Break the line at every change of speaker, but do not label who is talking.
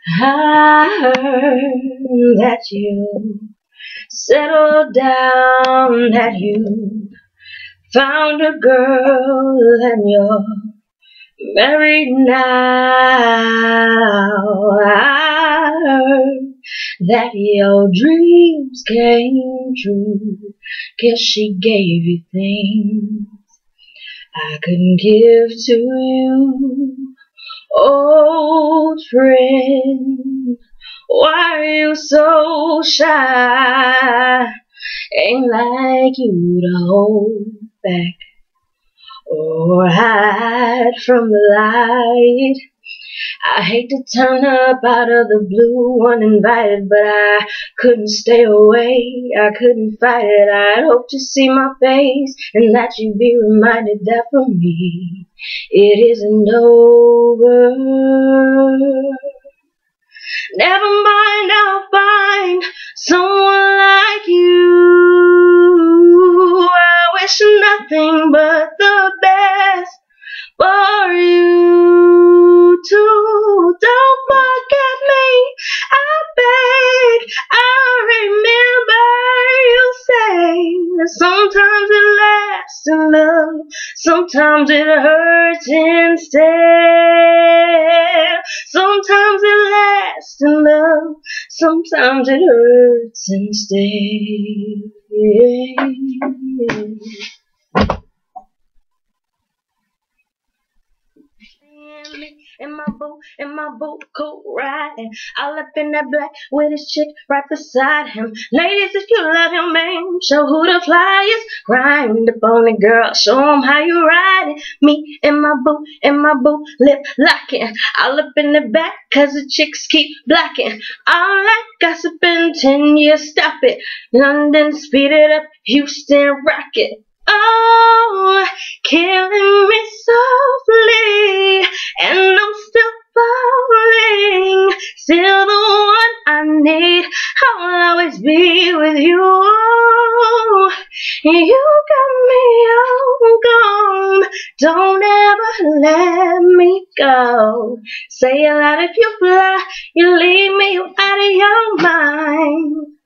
I heard that you settled down, that you found a girl and you're married now. I heard that your dreams came true, 'cause she gave you things I couldn't give to you. Old friend, why are you so shy? Ain't like you to hold back or hide from the light. I hate to turn up out of the blue uninvited, but I couldn't stay away, I couldn't fight it. I'd hope to see my face and that you'd be reminded that for me it isn't over. Never mind, I'll find someone like you. I wish nothing but the best for you too. Don't forget me, I beg. I remember you say that sometimes it lasts in love, sometimes it hurts instead. Sometimes it lasts in love, sometimes it hurts instead. In my boat coat riding, all up in that black with his chick right beside him. Ladies, if you love your man, show who the fly is. Grind up on the girl, show him how you riding. Me in my boat, lip locking, all up in the back, 'cause the chicks keep blocking. All that gossiping, 10 years, stop it. London, speed it up, Houston, rock it. Oh, killing me softly, and I'm still falling. Still the one I need, I'll always be with you. You got me all gone, don't ever let me go. Say it loud if you fly, you leave me out of your mind.